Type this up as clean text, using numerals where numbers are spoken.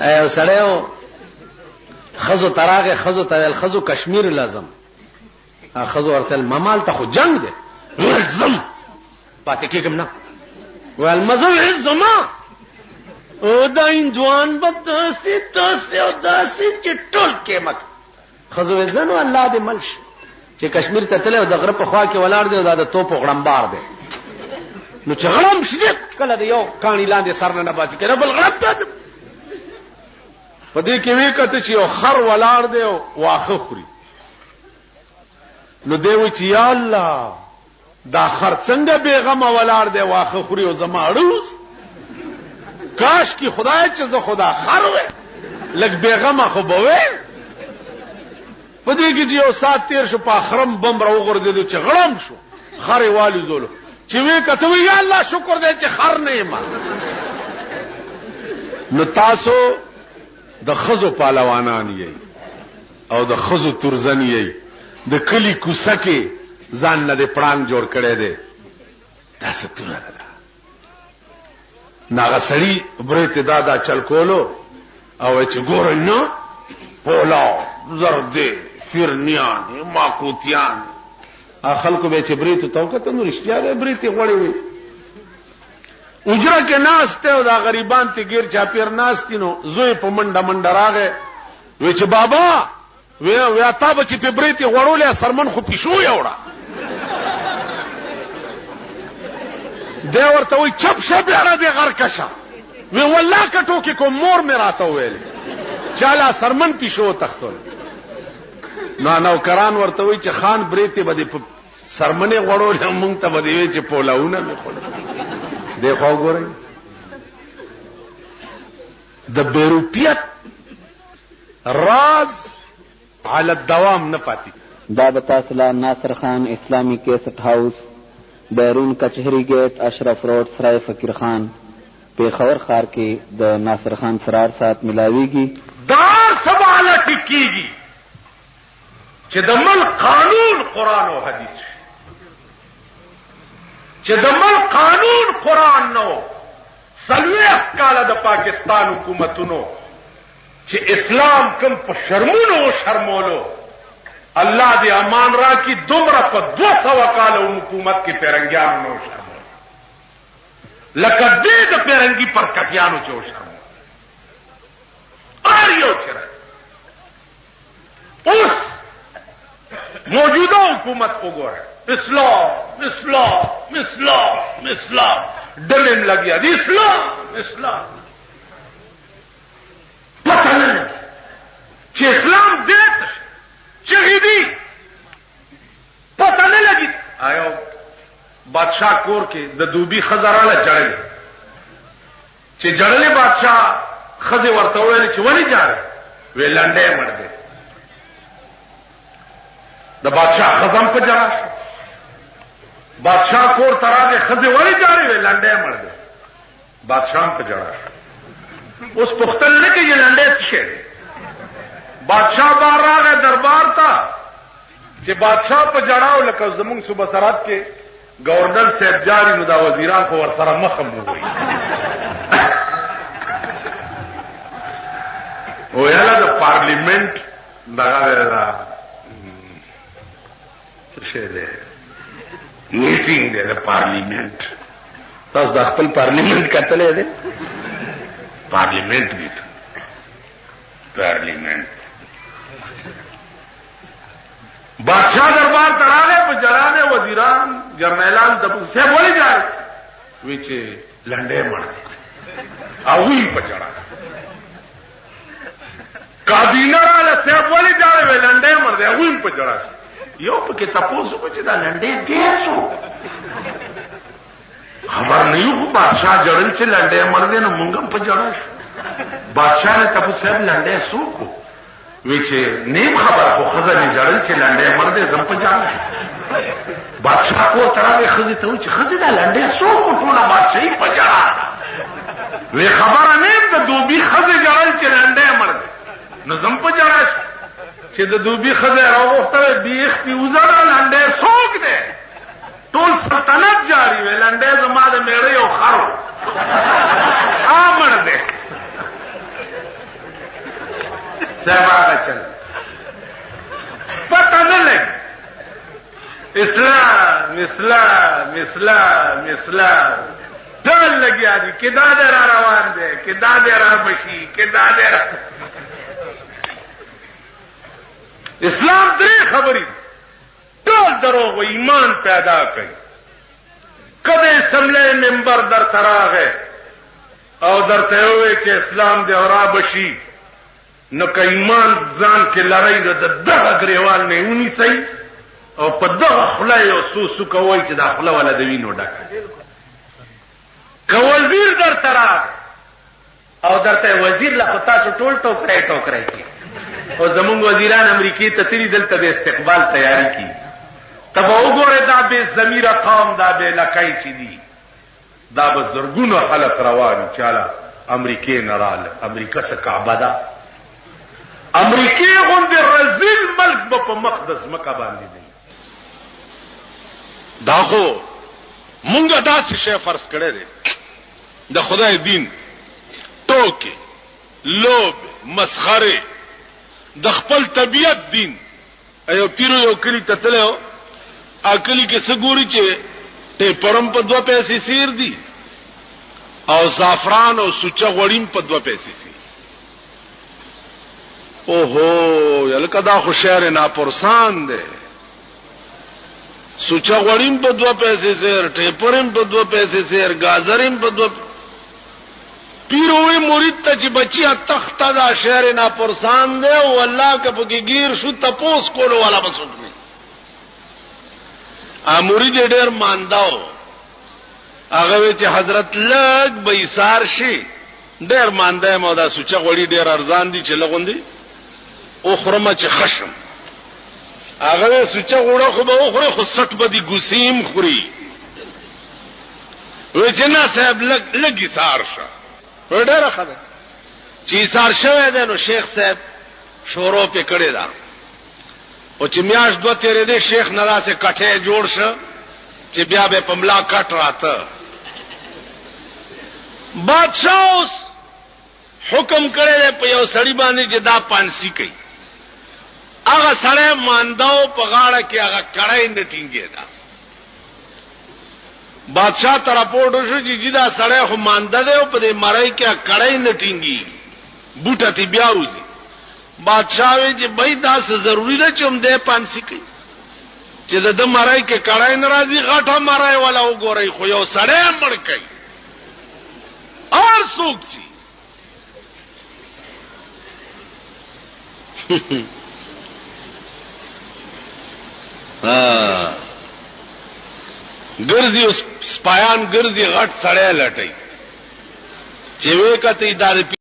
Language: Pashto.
ایو سړیو خزو تراغه خزو تل خزو کشمیر لازم خزو ورتل ممال ته خو جنگ دی لازم پاتې کېږم نه ول مزو عزما او دا اندوان بداسي تاسو او داسي چې ټول کې مک خزو زنو الله دې ملش چې کشمیر ته تل او د غرب په خوا کې ولاړ دی او د توپ غړمبار دی نو چې غړم شي کله دی یو کانی لاندې سر نه باسي کړه بل غړب ته پدې کې وی کته چې یو خر ولاړ دی او واخه خوري نو دی و چې یا الله دا خر څنګه بیغمه ولاړ دی واخه خوري او زما اړوس کاش کی خدای چې زه خدا خر وې لګ بیغمه خو بوي پدې کې چې یو سات تیر شو په اخرم بم راو غردې چې غړم شو خر والی زولو چې وی کته وی یا الله شکر دې چې خر نه ما نو تاسو د خزو پهلوانان یې او د خزو ترزن یې د کلی کوڅه کې ځان نه د پړانګ جوړ کړي دي تاسو ته نه ناغه سړی برته دادا چل کولو او چې ګور نه پولا زرد فرنیان ماکوتیان خلکو به چې بریته توکته نو رښتیا به بریته غوړې وي اجره کې ناشته او دا غریبان ته غیر چاپیر ناشتي نو زوی په منډه منډه راغې وی چې بابا وی تا به چې په بریته غوړولې سرمن خو پښو یوړه دی ورته وی چپ شپ یاره دی غرکشه وی والله کټو کې کوم مور مې راته ویل چاله سرمن پښو تختول نو کران ورته وی چې خان بریته بده په سرمنه غوړولې مونږ ته بده وی چې پولاونه مې خور دیکھو گورئ د بیروپیت راز علی الدوام نه پاتې دا بتاسلا ناصر خان اسلامی کیسٹ ہاؤس بیرون کچہری گیٹ اشرف روڈ سرائے فقیر خان پیښور ښار کې د ناصر خان سرار سات ملاویږي دا سوال ټکیږي چې د ملک قانون قرآن او حدیث چې د ملک قانون قرآن نو سلویخ کاله د پاکستان حکومتونو چې اسلام کم په شرمونو شرمولو الله دې امان را کی دومره په 200 کاله حکومت کې پیرنګیان نو شرمول لکه دې د پیرنګي پر کټیانو چې شرمول اریو چر اوس موجوده حکومت وګوره اسلام اسلام اسلام اسلام ډلم لګیا دي اسلام اسلام پته نه چې اسلام دې چې دې پته نه لګي آیو بادشاہ کور کې د دوبي خزراله جړل چې جړلې بادشاہ خزه ورته ویل چې ولې جاړي وی لنډه مړ دې د بادشاہ خزم په جړا بادشاہ کور تراغه خزه ولی جاری وی لنډه مړ دي بادشاہ په جړا اوس پختل نه کې لنډه څه بادشاہ بار راغه دربار ته چې بادشاہ په جړاو لکه زمونږ صوبه سرحد کې گورنر صاحب جاری نو دا وزیران خو ور سره مخم وي او یاله د پارلیمنت دغه څه شه ده میټینګ دی د پارلیمنت تاسو د خپل پارلیمنت کتلې ده پارلیمنت دی پارلیمنت بادشاہ دربار تراغه په جړانه وزیران جرنیلان د څه بولی جای وی چې لنډه مړ او وی په جړا کابینه را له څه بولی جای وی لنډه مړ دی وی په جړا یو پکې تاسو په چې دا لنډه دیسو خبر نه یو بادشاہ جړل چې لنډه مړ دی نو مونږ په جړا شو بادشاہ نه تاسو صاحب لنډه سوکو وی چې نیم خبر خو خزانه جړل چې لنډه مړ دی زم په جړا شو بادشاہ کو تراغه خزي ته چې خزي دا لنډه سوکو ټول بادشاہي په جړا وی خبره نیم د دوبي خزي جړل چې لنډه مړ دی نو زم په جړا شو چې د دوبي خزه راوخته بیختی وزره لنډه سوک ده ټول سلطنت جاری وی لنډه زما د میړې او خرو امر ده صاحب هغه چل پته نه لګي اسلام اسلام اسلام اسلام ټول لګیا دي کې دا دې را روان دی کې دا دې را بشي کې دا دې را اسلام درې خبرې ټول دروغ و ایمان پیدا کوي کده سمله منبر در تراغه او درته وي چې اسلام دې را بشي نو که ایمان ځان کې لړۍ نو دغه ګریوال نه ونی سي او په دغه خله یو سوسو کوي چې دا خله ولا د وینو ډکه که وزیر در تراغ او درته وزیر لا تاسو ټول ټوکرای کی او زمونږ وزیران امریکای ته تیری دلته د استقبال تیاری کی تب وګوره دا به ضمیر قوم دا به لکای چي دي دا به زرګونو خلک روان چاله امریکای نراله امریکا څخه کعبه ده امریکای غوندې رزیل ملک په مقدس مکه باندې دی دا خو مونږه داسې شی فرض کړی دی د خدای دین ټوکې لوب مسخره د خپل طبیعت دین ایو پیرو یو کلی ته تلو اکلی کې سګوري چې ته پرم په 2 پیسې سیر دي او زعفران او سوچا غوړیم په 2 پیسې سیر اوهو یلکه دا خو شهر ناپرسان دی سوچا غوړیم په 2 پیسې سیر ټیپرم په 2 پیسې سیر گازرم په 2 پیروي مرید ته چې بچیا تخت دا شهر ناپرسان دی او الله که په گیر شو تپوس کولو والا مسوک نه مرید ډېر مانداو هغه چې حضرت لګ بیسار شي ډېر مانده مو دا سوچا غوړي ډېر ارزان دي چې لغوندي او خرمه چې خشم هغه سوچا غوړه خو به خوري خو سټ بدی ګسیم خوري و چې نه صاحب لګي سار شه ډېر خبره چې سار شوه ده نو شیخ صاحب شورو په کړی دا او چې میاش 2 تیرې دې شیخ ندا سے کټه جوړ شه چې بیا به پملا کټ راته بادشاہ اوس حکم کړی په یو سړی باندې چې دا پانسی کوي هغه سړی مانداو په غاړه کې هغه کړای نه ټینګي دا بادشاہ ته راپورټ شو چې دا سړی خو مانده دی او په دې مړی کې کړای نه ټینګي بوټه تی بیا وځي بادشاہ وی چې بای دا څه ضروری ده چې هم دې پانسی کوي چې د مړی کې کړای ناراضي غټه مړی ولا وګوري خو یو سړی مړ کوي اور څوک چی ګرځي اوس سپایان ګرځي غټ سړی لټي چې وې کته دا